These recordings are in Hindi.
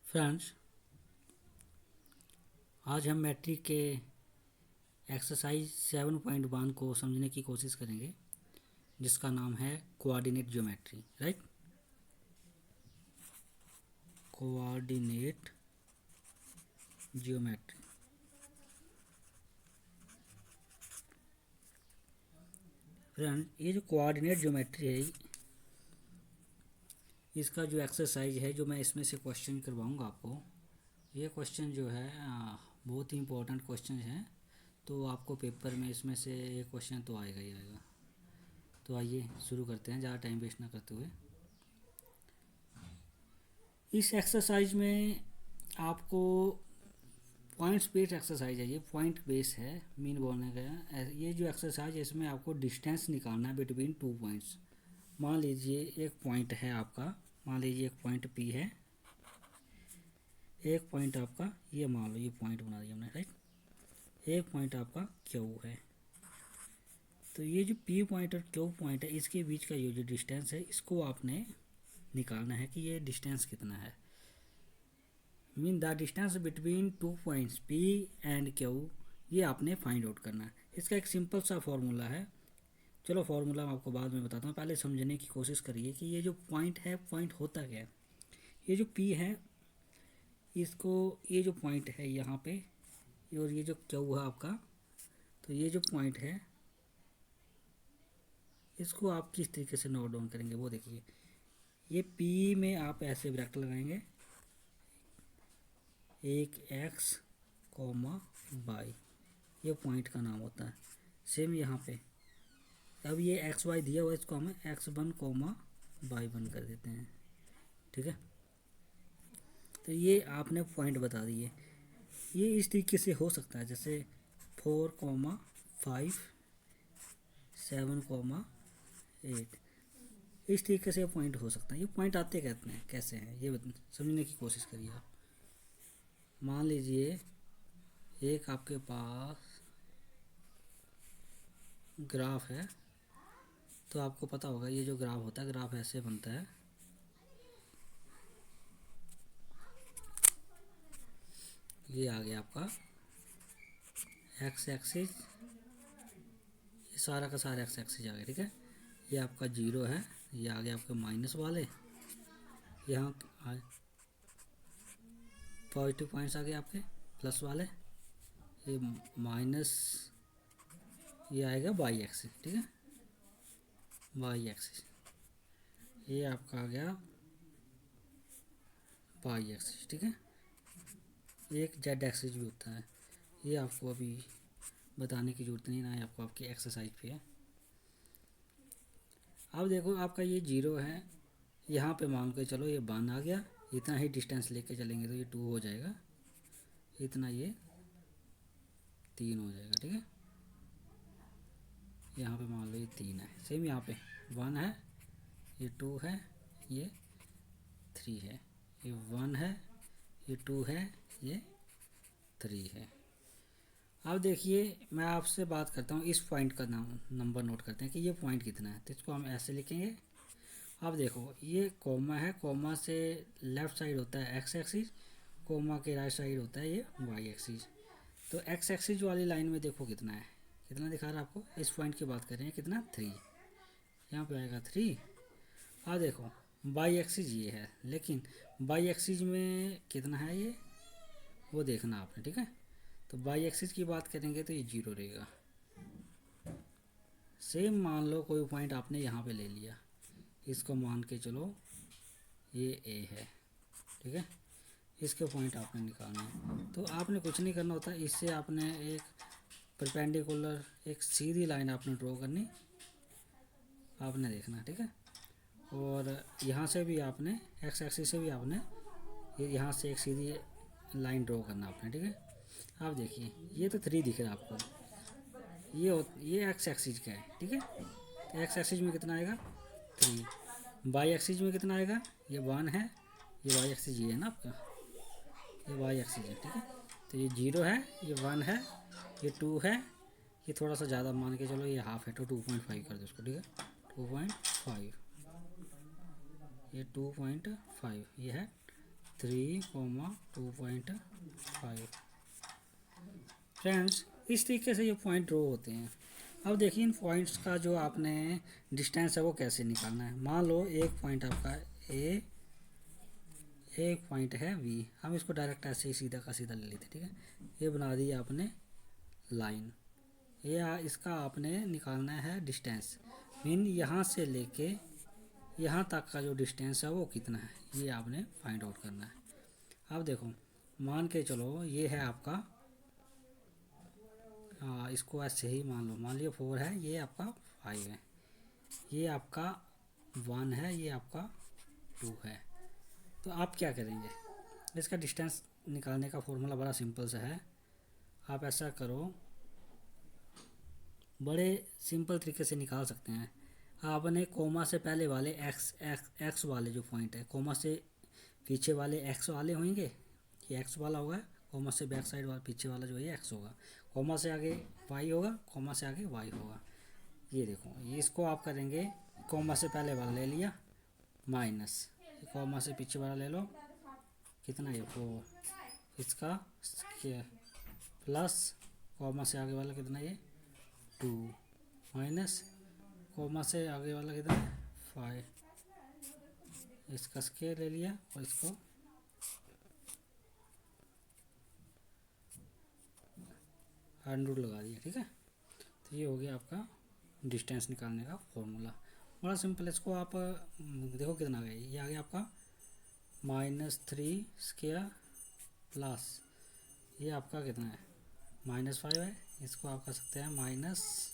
फ्रेंड्स, आज हम मैट्रिक के एक्सरसाइज 7.1 को समझने की कोशिश करेंगे, जिसका नाम है coordinate geometry. Right, coordinate geometry. Friend, ये जो कोऑर्डिनेट ज्योमेट्री है, इसका जो एक्सरसाइज है, जो मैं इसमें से क्वेश्चन करवाऊंगा आपको, ये क्वेश्चन जो है बहुत ही इंपॉर्टेंट क्वेश्चन है। तो आपको पेपर में इसमें से एक क्वेश्चन तो आएगा ही आएगा। तो आइए शुरू करते हैं, ज़्यादा टाइम वेस्ट ना करते हुए। इस एक्सरसाइज में आपको पॉइंट्स बेस्ड एक्सरसाइज है, ये पॉइंट बेस है, मीन बोलने का। ये जो एक्सरसाइज है, इसमें आपको डिस्टेंस निकालना है बिटवीन टू पॉइंट्स। मान लीजिए एक पॉइंट है आपका, मान लीजिए एक पॉइंट पी है, एक पॉइंट आपका ये मान लो, ये पॉइंट बना दिया हमने। राइट, एक पॉइंट आपका क्यू है। तो ये जो पी पॉइंट और क्यू पॉइंट है, इसके बीच का ये जो डिस्टेंस है, इसको आपने निकालना है कि ये डिस्टेंस कितना है। Mean the distance between two points P and Q, ये आपने फाइंड आउट करना है। इसका एक सिंपल सा फॉर्मूला है। चलो फॉर्मूला मैं आपको बाद में बताता हूँ, पहले समझने की कोशिश करिए कि ये जो पॉइंट है, पॉइंट होता क्या है। ये जो पी है, इसको, ये जो पॉइंट है यहाँ पे, और ये जो क्यू है आपका, तो ये जो पॉइंट है, इसको आप किस तरीके से नोट डाउन करेंगे वो देखिए। ये पी में आप ऐसे ब्रैकेट लगाएंगे, एक एक्स कॉमा वाई, ये पॉइंट का नाम होता है। सेम यहाँ पे अब ये एक्स वाई दिया हुआ है, इसको हम x1 कॉमा y1 कर देते हैं। ठीक है, तो ये आपने पॉइंट बता दिए। ये इस तरीके से हो सकता है, जैसे 4,5 7,8, इस तरीके से पॉइंट हो सकता है। ये पॉइंट आते कहते हैं कैसे हैं, ये समझने की कोशिश करिए आप। मान लीजिए एक आपके पास ग्राफ है, तो आपको पता होगा ये जो ग्राफ होता है, ग्राफ ऐसे बनता है। ये आ गया आपका एक्स एक्सिस, ये सारा का सारा एक्स एक्सिस आ गया। ठीक है, ये आपका जीरो है, ये आ गया आपके माइनस वाले, यहाँ पॉजिटिव पॉइंट्स आ गए आपके प्लस वाले, ये माइनस, ये आएगा वाई एक्सिस। ठीक है, वाई एक्सिस, ये आपका आ गया वाई एक्सिस। ठीक है, एक जेड एक्सिस भी होता है, ये आपको अभी बताने की जरूरत नहीं, ना है आपको, आपकी एक्सरसाइज पे है। अब देखो आपका ये जीरो है, यहाँ पे मान के चलो ये 1 आ गया, इतना ही डिस्टेंस लेके चलेंगे तो ये 2 हो जाएगा, इतना ये 3 हो जाएगा। ठीक है, यहाँ पे मान लो ये 3 है, सेम यहाँ पे 1 है, ये 2 है, ये 3 है, ये 1 है, ये 2 है, ये 3 है। अब देखिए मैं आपसे बात करता हूँ, इस पॉइंट का नाम नंबर नोट करते हैं कि ये पॉइंट कितना है, तो इसको हम ऐसे लिखेंगे। अब देखो ये कॉमा है, कॉमा से लेफ़्ट साइड होता है एक्स एक्सिस, कॉमा के राइट साइड होता है ये वाई एक्सिस। तो एक्स एक्सिस वाली लाइन में देखो कितना है, कितना दिखा रहा है आपको, इस पॉइंट की बात कर रहे हैं, कितना 3, यहाँ पे आएगा 3। अब देखो वाई एक्सिस ये है, लेकिन वाई एक्सिस में कितना है ये, वो देखना आपने। ठीक है, तो वाई एक्सिस की बात करेंगे तो ये 0 रहेगा। सेम मान लो कोई पॉइंट आपने यहाँ पे ले लिया, इसको मान के चलो ये ए है। ठीक है, इसके पॉइंट आपने निकालना है, तो आपने कुछ नहीं करना होता, इससे आपने एक परपेंडिकुलर एक सीधी लाइन आपने ड्रॉ करनी, आपने देखना। ठीक है, और यहाँ से भी आपने एक्स एक्सिस से भी आपने यहाँ से एक सीधी लाइन ड्रॉ करना आपने। ठीक है, आप देखिए ये तो 3 दिख रहा है आपको, ये एक्स एक्सिस का है। ठीक है, तो एक्स एक्सिस में कितना आएगा 3, वाई एक्सिस में कितना आएगा, ये 1 है, ये वाई एक्सिस ये है ना आपका, ये वाई एक्सिस है। ठीक है, तो ये 0 है, ये 1 है, ये 2 है, ये थोड़ा सा ज़्यादा मान के चलो, ये हाफ है तो 2.5 कर दो इसको। ठीक है, 2.5, ये 2.5 ये है 3,2.5। फ्रेंड्स इस तरीके से ये पॉइंट ड्रॉ होते हैं। अब देखिए इन पॉइंट्स का जो आपने डिस्टेंस है वो कैसे निकालना है। मान लो एक पॉइंट आपका ए, एक पॉइंट है बी, हम इसको डायरेक्ट ऐसे ही सीधा का सीधा ले लेते, ठीक है। ये बना दी आपने लाइन, ये इसका आपने निकालना है डिस्टेंस, मीन यहाँ से लेके यहाँ तक का जो डिस्टेंस है वो कितना है, ये आपने फाइंड आउट करना है। अब देखो मान के चलो ये है आपका, इसको ऐसे ही मान लो, मान लिया 4 है, ये आपका 5 है, ये आपका 1 है, ये आपका 2 है। तो आप क्या करेंगे, इसका डिस्टेंस निकालने का फॉर्मूला बड़ा सिंपल सा है। आप ऐसा करो, बड़े सिंपल तरीके से निकाल सकते हैं। आपने कोमा से पहले वाले एक्स वाले जो पॉइंट है, कोमा से पीछे वाले एक्स वाले होंगे, ये एक्स वाला होगा, कोमा से बैक साइड वाला पीछे वाला जो है एक्स होगा, कोमा से आगे वाई होगा, कोमा से आगे वाई होगा। ये देखो, ये इसको आप करेंगे, कोमा से पहले वाला ले लिया माइनस, कोमा से पीछे वाला ले लो, कितना ये 4, इसका प्लस कोमा से आगे वाला कितना ये 2, माइनस कोमा से आगे वाला कितना है 5, इसका स्केयर ले लिया और इसको अंडर लगा दिया, ठीक है। तो ये हो गया आपका डिस्टेंस निकालने का फॉर्मूला, बड़ा सिंपल। इसको आप देखो कितना आ गया, ये आ गया आपका -3 स्केयर प्लस ये आपका कितना है -5 है, इसको आप कर सकते हैं माइनस,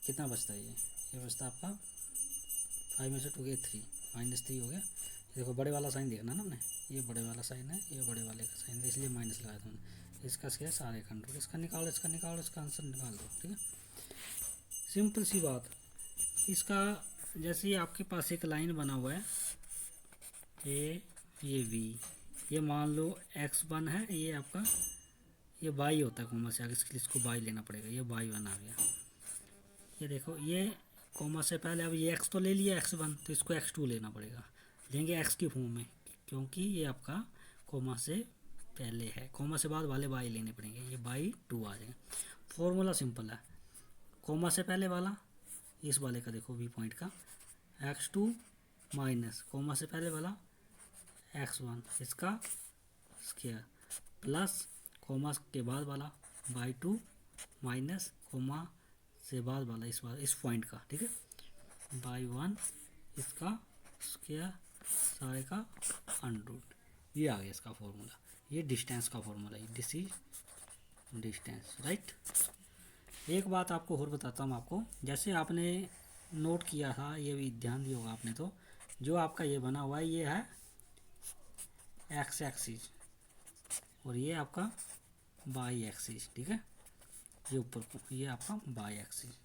कितना बचता है ये बचता है आपका 5 में से 2 गए 3, -3 हो गया। देखो बड़े वाला साइन देखना ना हमने, ये बड़े वाला साइन है, ये बड़े वाले का साइन है, इसलिए माइनस लगाया था। इसका स्केयर सारे कंट्रोल, इसका निकालो, इसका निकालो, इसका आंसर निकाल दो, ठीक है। सिंपल सी बात। इसका जैसे ही आपके पास एक लाइन बना हुआ है ए, ये बी, ये मान लो x1 है, ये आपका ये बाई होता है कोमा से आगे, इसके लिए इसको बाई लेना पड़ेगा, ये बाई 1 आ गया। ये देखो ये कोमा से पहले अब ये x तो ले लिया x1, तो इसको x2 लेना पड़ेगा, लेंगे x की फॉर्म में, क्योंकि ये आपका कोमा से पहले है, कोमा से बाद वाले बाई लेने पड़ेंगे, ये बाई 2 आ जाएगा। फॉर्मूला सिंपल है, कोमा से पहले वाला इस वाले का देखो v पॉइंट का x2 माइनस कोमा से पहले वाला x1 इसका स्क्वायर प्लस कोमा के बाद वाला बाई 2 माइनस कोमा से बाद वाला इस पॉइंट का, ठीक है, बाई 1 इसका स्क्वायर सारे का अंडरूट। ये आ गया इसका फॉर्मूला, ये डिस्टेंस का फॉर्मूला है, दिस इज डिस्टेंस, राइट। एक बात आपको और बताता हूँ आपको, जैसे आपने नोट किया था, ये भी ध्यान दिया होगा आपने, तो जो आपका ये बना हुआ है ये है एक्स एक्सिस और ये आपका बाई एक्सिस, ठीक है, ये ऊपर को ये आपका बाई एक्सिस।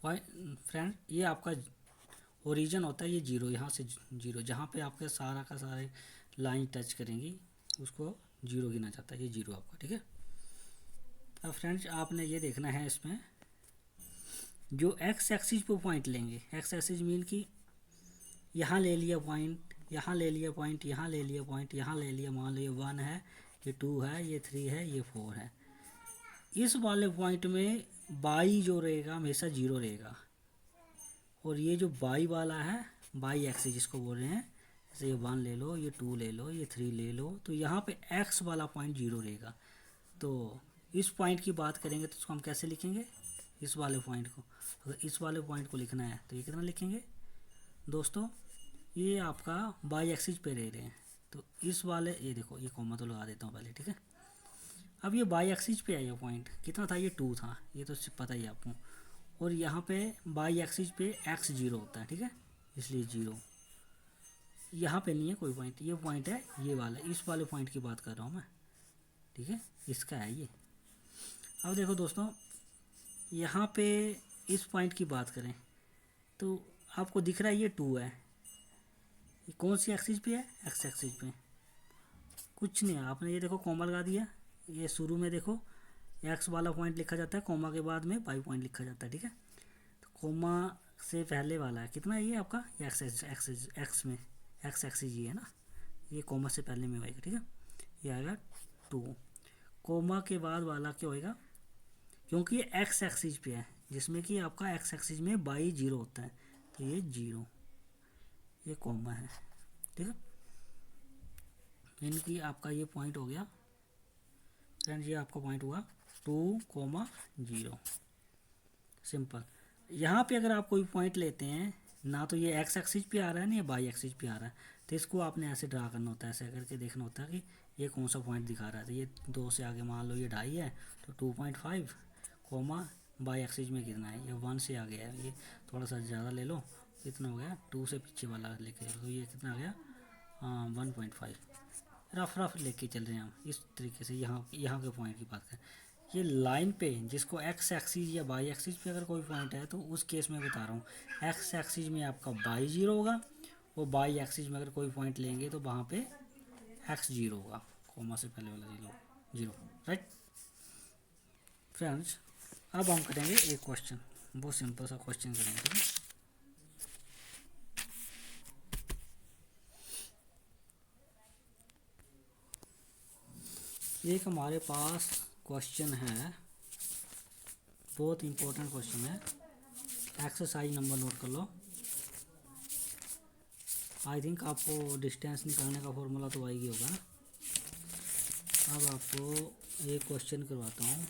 फ्रेंड ये आपका ओरिजिन होता है ये 0, यहाँ से 0, जहाँ पे आपके सारा का सारे लाइन टच करेंगी उसको 0 गिना जाता है, ये 0 आपका, ठीक है। अब फ्रेंड्स आपने ये देखना है, इसमें जो एक्स एक्सिस पे पॉइंट लेंगे, एक्स एक्सिस मीन कि यहाँ ले लिया पॉइंट, यहाँ ले लिया पॉइंट, यहाँ ले लिया पॉइंट, यहाँ ले लिया, मान लो ये 1 है, ये 2 है, ये 3 है, ये 4 है। इस वाले पॉइंट में बाई जो रहेगा हमेशा 0 रहेगा, और ये जो बाई वाला है बाई एक्सिस जिसको बोल रहे हैं, जैसे ये 1 ले लो, ये 2 ले लो, ये 3 ले लो, तो यहाँ पे एक्स वाला पॉइंट 0 रहेगा। तो इस पॉइंट की बात करेंगे तो इसको हम कैसे लिखेंगे, इस वाले पॉइंट को, अगर इस वाले पॉइंट को लिखना है तो ये कितना लिखेंगे दोस्तों, ये आपका बाई एक्सिस पे रह रहे हैं, तो इस वाले, ये देखो ये कॉमा तो लगा देता हूँ पहले, ठीक है। अब ये बाई एक्सिस पे है, ये पॉइंट कितना था, ये 2 था, ये तो पता ही आपको, और यहाँ पे बाई एक्सिस पे x 0 होता है, ठीक है, इसलिए 0 यहाँ पे नहीं है कोई पॉइंट, ये पॉइंट है ये वाला, इस वाले पॉइंट की बात कर रहा हूँ मैं, ठीक है, इसका है ये। अब देखो दोस्तों यहाँ पे इस पॉइंट की बात करें तो आपको दिख रहा है ये 2 है, ये कौन सी एक्सिस पे है, एक्स एक्सिस पे, कुछ नहीं है, आपने ये देखो कॉमा लगा दिया, ये शुरू में देखो एक्स वाला पॉइंट लिखा जाता है, कॉमा के बाद में बाई पॉइंट लिखा जाता है, ठीक है। तो कॉमा से पहले वाला है कितना है ये आपका एक्स में एक्स एक्सिस ये है ना, ये कॉमा से पहले में होएगा, ठीक है, ये आएगा 2, कॉमा के बाद वाला क्या होएगा, क्योंकि ये एक्स एक्सिस पे है जिसमें कि आपका एक्स एक्सिस में बाई 0 होता है, तो ये 0, ये कॉमा है, ठीक है। इनकी आपका ये पॉइंट हो गया फ्रेंड्स, ये आपका पॉइंट हुआ 2,0, सिंपल। यहाँ पे अगर आप कोई पॉइंट लेते हैं ना, तो ये एक्स एक्सिस पे आ रहा है ना, ये बाई एक्सिस पे आ रहा है, तो इसको आपने ऐसे ड्रा करना होता है, ऐसे करके देखना होता है कि ये कौन सा पॉइंट दिखा रहा है। तो ये 2 से आगे मान लो ये 2.5 है, तो 2.5 कॉमा बाई एक्सिस में कितना है, ये 1 से आगे है, ये थोड़ा सा ज़्यादा ले लो, कितना हो गया 2 से पीछे वाला लेके चलो, तो ये कितना आ गया 1.5, रफ लेके चल रहे हैं हम इस तरीके से। यहाँ के पॉइंट की बात करें, ये लाइन पे जिसको एक्स एक्सिस या बाई एक्सिस पे अगर कोई पॉइंट है, तो उस केस में बता रहा हूँ, एक्स एक्सिस में आपका बाई 0 होगा, और बाई एक्सिस में अगर कोई पॉइंट लेंगे तो वहाँ पे एक्स 0 होगा, कॉमा से पहले वाला 0, राइट फ्रेंड्स। अब हम करेंगे एक क्वेश्चन, बहुत सिंपल सा क्वेश्चन करेंगे, ठीक है। एक हमारे पास क्वेश्चन है, बहुत इंपॉर्टेंट क्वेश्चन है, एक्सरसाइज नंबर नोट कर लो। आई थिंक आपको डिस्टेंस निकालने का फॉर्मूला तो आएगी होगा ना। अब आपको एक क्वेश्चन करवाता हूँ,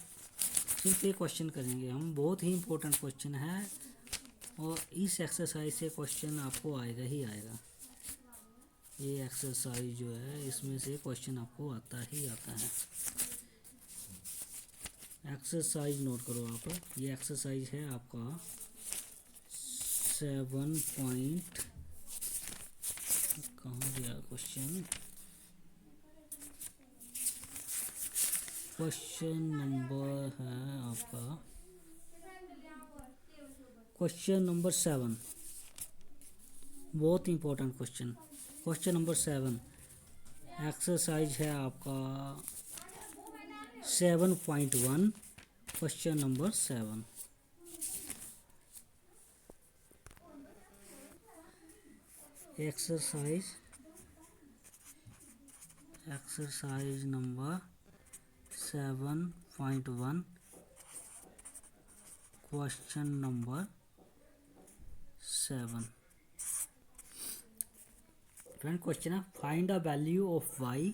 सिर्फ एक क्वेश्चन करेंगे हम, बहुत ही इंपॉर्टेंट क्वेश्चन है, और इस एक्सरसाइज से क्वेश्चन आपको आएगा ही आएगा। ये एक्सरसाइज जो है इसमें से क्वेश्चन आपको आता ही आता है। एक्सरसाइज नोट करो आप, ये एक्सरसाइज है आपका 7 पॉइंट, कहाँ गया क्वेश्चन, क्वेश्चन नंबर है आपका क्वेश्चन नंबर 7, बहुत important question, question number 7, exercise है आपका 7.1, question number 7। Exercise number 7.1, question number 7। Friend question है, find the value of Y,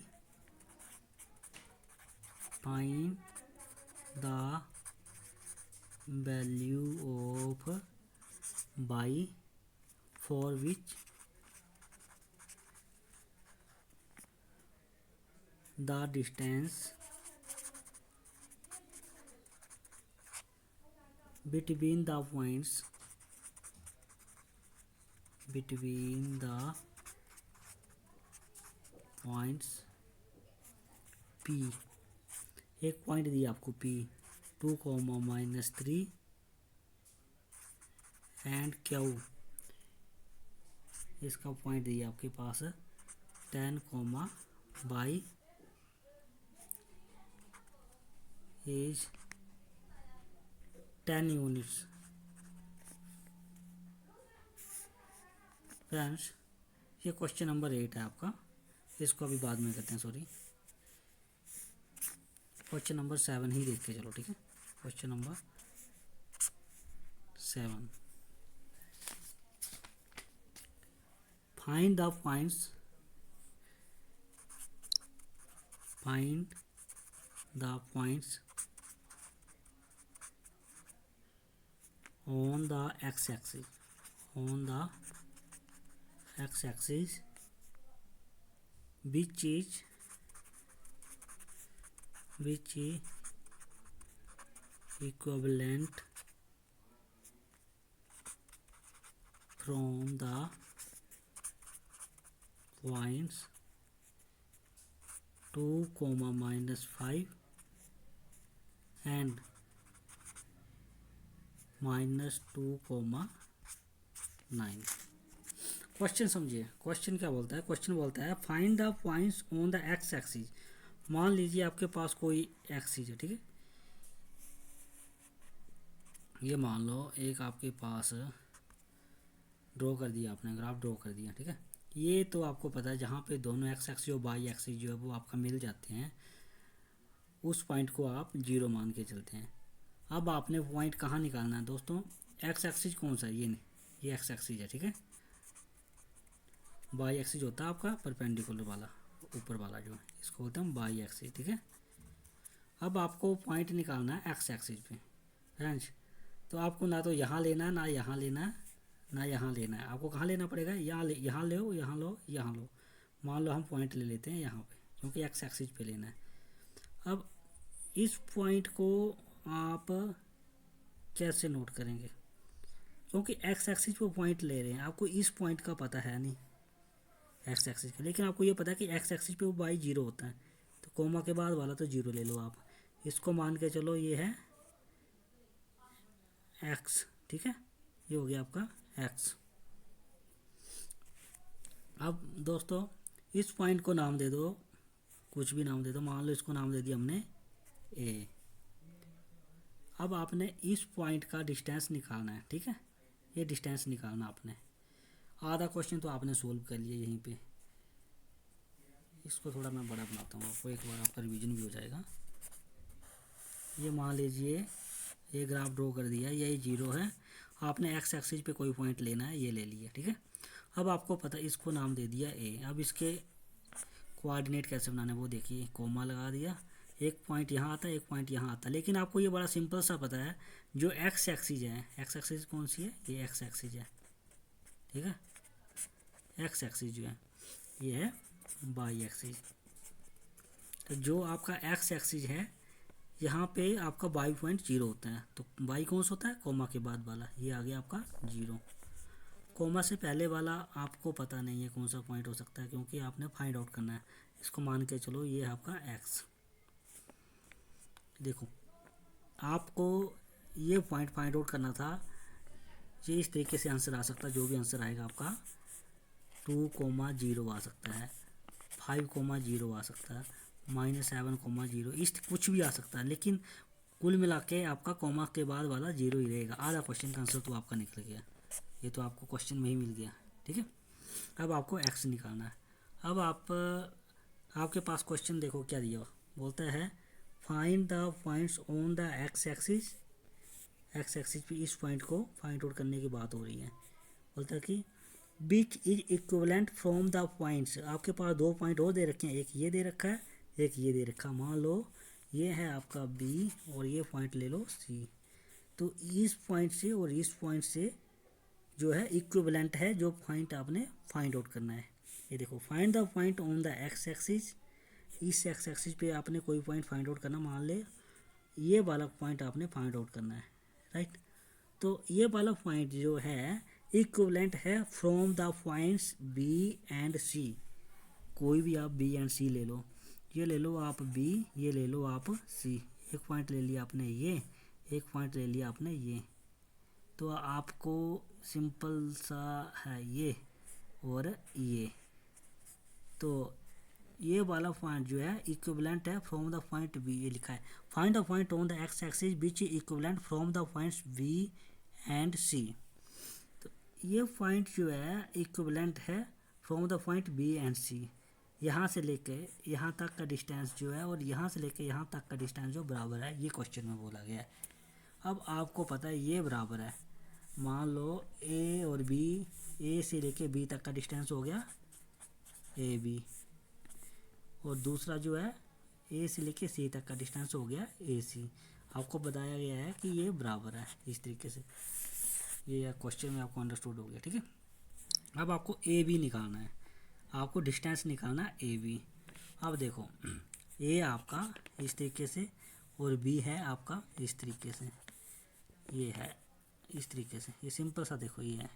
find the value of Y for which the distance between the points P, एक पॉइंट दिया आपको P 2, -3 एंड Q, इसका पॉइंट दिया आपके पास 10, बाई इज 10 यूनिट्स। फ्रेंड्स ये क्वेश्चन नंबर 8 है आपका, इसको अभी बाद में करते हैं, सॉरी क्वेश्चन नंबर 7 ही देख के चलो, ठीक है। Question number 7, find the points, find the points on the x-axis, which is equivalent from the points 2, -5 and -2, 9। Question समझिए, क्वेश्चन क्या बोलता है, क्वेश्चन बोलता है find the points on the X axis. मान लीजिए आपके पास कोई एक्सिस है, ठीक है, ये मान लो एक आपके पास ड्रॉ कर दिया आपने, ग्राफ ड्रॉ कर दिया, ठीक है, ये तो आपको पता है, जहाँ पे दोनों एक्स एक्सिस और वाई एक्सिस जो है वो आपका मिल जाते हैं, उस पॉइंट को आप जीरो मान के चलते हैं। अब आपने पॉइंट कहाँ निकालना है दोस्तों, एक्स एक्सिस कौन सा है, ये नहीं, ये एक्स एक्सिस है, ठीक है। वाई एक्सिस होता है आपका परपेंडिकुलर वाला, ऊपर वाला जो है, इसको बोलते हैं वाई एक्सिस, ठीक है। अब आपको पॉइंट निकालना है एक्स एक्सिस पे फ्रेंड्स। तो आपको ना तो यहाँ लेना है, ना यहाँ लेना है, ना यहाँ लेना है। आपको कहाँ लेना पड़ेगा, यहाँ लो, यहाँ लो, यहाँ लो। मान लो हम पॉइंट ले लेते हैं यहाँ पे, क्योंकि एक्स एक्सिस पे लेना है। अब इस पॉइंट को आप कैसे नोट करेंगे, क्योंकि एक्स एक्सिस पे पॉइंट ले रहे हैं, आपको इस पॉइंट का पता है नहीं एक्स एक्सिस का, लेकिन आपको ये पता है कि एक्स एक्सिस पे वाई जीरो होता है, तो कोमा के बाद वाला तो जीरो ले लो आप। इसको मान के चलो ये है एक्स, ठीक है, ये हो गया आपका एक्स। अब दोस्तों इस पॉइंट को नाम दे दो, कुछ भी नाम दे दो, मान लो इसको नाम दे दिया हमने ए। अब आपने इस पॉइंट का डिस्टेंस निकालना है, ठीक है, ये डिस्टेंस निकालना आपने। आधा क्वेश्चन तो आपने सोल्व कर लिया यहीं पे। इसको थोड़ा मैं बड़ा बनाता हूँ आपको, एक बार आपका रिवीजन भी हो जाएगा। ये मान लीजिए ये ग्राफ ड्रॉ कर दिया, यही जीरो है, आपने एक्स एक्सिस पे कोई पॉइंट लेना है, ये ले लिया, ठीक है। अब आपको पता, इसको नाम दे दिया ए। अब इसके कोऑर्डिनेट कैसे बनाने वो देखिए, कोमा लगा दिया, एक पॉइंट यहाँ आता है, एक पॉइंट यहाँ आता है। लेकिन आपको ये बड़ा सिंपल सा पता है, जो एक्स एक्सिस है, एक्स एक्सिस कौन सी है, ये एक्स एक्सिस है, ठीक है। एक्स एक्सिस जो है ये है वाई एक्सिस। तो जो आपका एक्स एक्सिस है, यहाँ पे आपका वाई पॉइंट जीरो होता है, तो वाई कौन सा होता है, कोमा के बाद वाला, ये आ गया आपका जीरो। कोमा से पहले वाला आपको पता नहीं है कौन सा पॉइंट हो सकता है, क्योंकि आपने फाइंड आउट करना है। इसको मान के चलो ये है आपका एक्स। देखो आपको ये पॉइंट फाइंड आउट करना था, ये इस तरीके से आंसर आ सकता है, जो भी आंसर आएगा आपका 2,0 आ सकता है, 5,0 आ सकता है, -7,0, इस कुछ भी आ सकता है, लेकिन कुल मिला के आपका कॉमा के बाद वाला जीरो ही रहेगा। आधा क्वेश्चन का आंसर तो आपका निकल गया, ये तो आपको क्वेश्चन में ही मिल गया, ठीक है। अब आपको एक्स निकालना है। अब आपके पास क्वेश्चन देखो क्या दिया हुआ, बोलता है find the points on the X axis. X axis पे इस पॉइंट को फाइंड आउट करने की बात हो रही है। बोलता है कि विच is equivalent from the points. आपके पास दो पॉइंट और दे रखे हैं, एक ये दे रखा है, एक ये दे रखा है। मान लो ये है आपका बी और ये पॉइंट ले लो सी। तो इस पॉइंट से और इस पॉइंट से जो है इक्विवेलेंट है, जो पॉइंट आपने फाइंड आउट करना है। ये देखो, find the point on the X axis. इस एक्स एक्सिस पे आपने कोई पॉइंट फाइंड आउट करना, मान ले ये वाला पॉइंट आपने फाइंड आउट करना है, राइट। तो ये वाला पॉइंट जो है इक्विवेलेंट है from the points B and C. कोई भी आप बी एंड सी ले लो, ये ले लो आप बी, ये ले लो आप सी। एक पॉइंट ले लिया आपने ये, एक पॉइंट ले लिया आपने ये। तो आपको सिंपल सा है ये और ये। तो ये वाला पॉइंट जो है इक्विवेलेंट है फ्रॉम द पॉइंट बी, ये लिखा है find the point on the X axis which is equivalent from the points B and C. तो ये पॉइंट जो है इक्विवेलेंट है from the point B and C. यहाँ से लेके यहाँ तक का डिस्टेंस जो है और यहाँ से लेके यहाँ तक का डिस्टेंस जो बराबर है, ये क्वेश्चन में बोला गया है। अब आपको पता है ये बराबर है, मान लो ए और बी, ए से लेके बी तक का डिस्टेंस हो गया ए बी, और दूसरा जो है ए से लेके सी तक का डिस्टेंस हो गया ए सी। आपको बताया गया है कि ये बराबर है, इस तरीके से ये क्वेश्चन में आपको अंडरस्टूड हो गया, ठीक है। अब आपको ए बी निकालना है, आपको डिस्टेंस निकालना है ए बी। अब देखो ए आपका इस तरीके से और बी है आपका इस तरीके से, ये है इस तरीके से, ये सिंपल सा देखो ये है।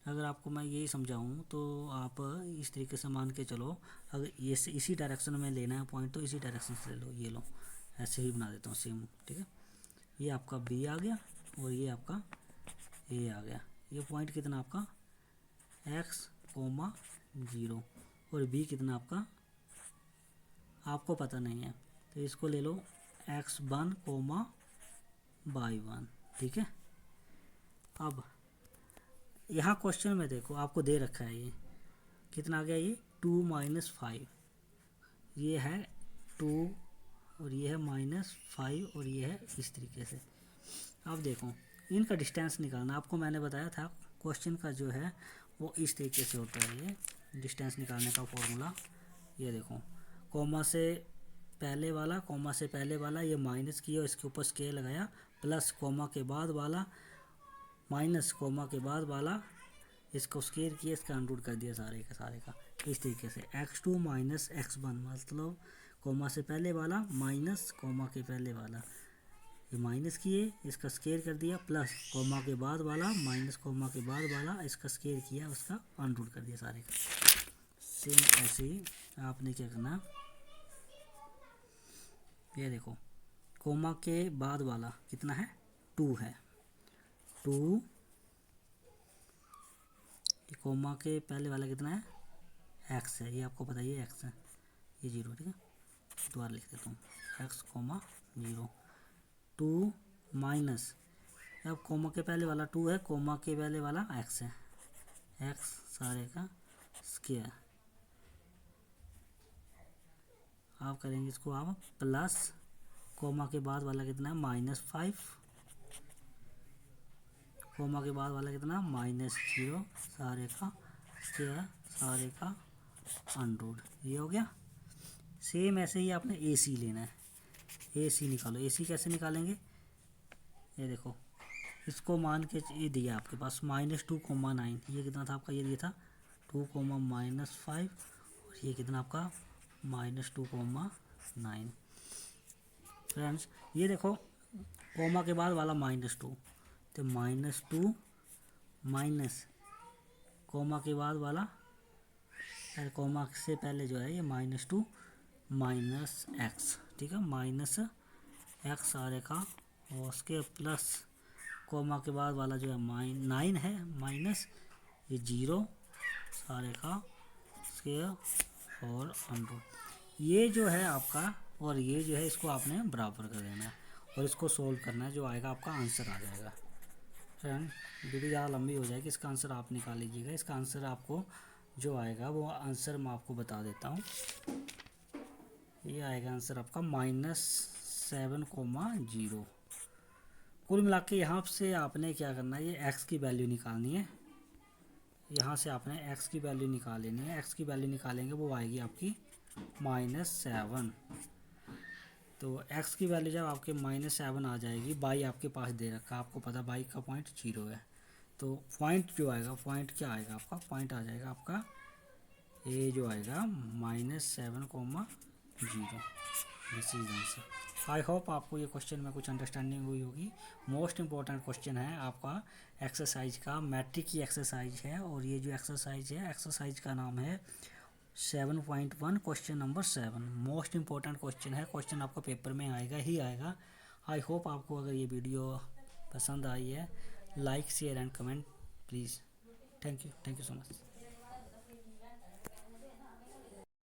अगर आपको मैं यही समझाऊँ तो आप इस तरीके से मान के चलो, अगर ये इसी डायरेक्शन में लेना है पॉइंट तो इसी डायरेक्शन से ले लो, ये लो ऐसे ही बना देता हूँ सेम, ठीक है। ये आपका बी आ गया और ये आपका ए आ गया। ये पॉइंट कितना आपका x,0 और बी कितना आपका आपको पता नहीं है, तो इसको ले लो x1, y1, ठीक है। अब यहाँ क्वेश्चन में देखो आपको दे रखा है ये कितना आ गया ये 2 माइनस 5, ये है 2 और ये है माइनस 5 और ये है इस तरीके से। अब देखो इनका डिस्टेंस निकालना, आपको मैंने बताया था क्वेश्चन का जो है वो इस तरीके से होता है। ये डिस्टेंस निकालने का फॉर्मूला, ये देखो कॉमा से पहले वाला ये माइनस किया, इसके ऊपर स्केल लगाया, प्लस कॉमा के बाद वाला माइनस कॉमा के बाद वाला, इसको स्केल किया, इसका अंडर कर दिया सारे का इस तरीके से। x2 माइनस x1 मतलब कॉमा से पहले वाला माइनस कॉमा के पहले वाला, ये माइनस किए, इसका स्केल कर दिया, प्लस कॉमा के बाद वाला माइनस कॉमा के बाद वाला, इसका स्केल किया, उसका अंडर कर दिया सारे का। सेम ऐसे ही आपने क्या करना, ये देखो कोमा के बाद वाला कितना है 2 है, 2, कोमा के पहले वाला कितना है x है, ये आपको पता ही है x है, ये 0, ठीक है, दोबारा लिख देता हूँ x, 0, 2 माइनस, अब कोमा के पहले वाला 2 है, कोमा के पहले वाला x है, x सारे का स्क्वायर, आप करेंगे इसको आप प्लस कोमा के बाद वाला कितना है -5, कोमा के बाद वाला कितना -0, सारे का स्क्वायर, सारे का अंडर, ये हो गया। सेम ऐसे ही आपने AC लेना है, AC निकालो। AC कैसे निकालेंगे, ये देखो इसको मान के ये दिया आपके पास -2,9, ये कितना था आपका, ये दिया था 2, -5 और ये कितना आपका -2,9। फ्रेंड्स ये देखो कोमा के बाद वाला -2, तो -2 माइनस कोमा के बाद वाला, कोमा से पहले जो है ये -2 माइनस x, ठीक है, माइनस x सारे का, और उसके प्लस कोमा के बाद वाला जो है 9 है, माइनस ये 0 सारे का स्क्वायर और अंडर, ये जो है आपका, और ये जो है इसको आपने बराबर कर देना है और इसको सोल्व करना है, जो आएगा आपका आंसर आ जाएगा। फ्रेंड वीडियो ज़्यादा लंबी हो जाएगी, इसका आंसर आप निकाल लीजिएगा। इसका आंसर आपको जो आएगा वो आंसर मैं आपको बता देता हूँ, ये आएगा आंसर आपका -7,0। कुल मिला के यहाँ से आपने क्या करना है, ये x की वैल्यू निकालनी है, यहाँ से आपने x की वैल्यू निकाल लेनी है। x की वैल्यू निकालेंगे वो आएगी आपकी -7, तो x की वैल्यू जब आपके -7 आ जाएगी, बाई आपके पास दे रखा है, आपको पता बाई का पॉइंट 0 है, तो पॉइंट जो आएगा, पॉइंट क्या आएगा आपका, पॉइंट आ जाएगा आपका ये जो आएगा -7,0। This is answer. I hope आपको ये क्वेश्चन में कुछ अंडरस्टैंडिंग हुई होगी। मोस्ट इम्पोर्टेंट क्वेश्चन है आपका एक्सरसाइज का, मैट्रिक की एक्सरसाइज है, और ये जो एक्सरसाइज है, एक्सरसाइज का नाम है 7.1 question number 7। Most important question है, क्वेश्चन आपको पेपर में आएगा ही आएगा। आई होप आपको अगर ये वीडियो पसंद आई है, like share and comment please. Thank you so much.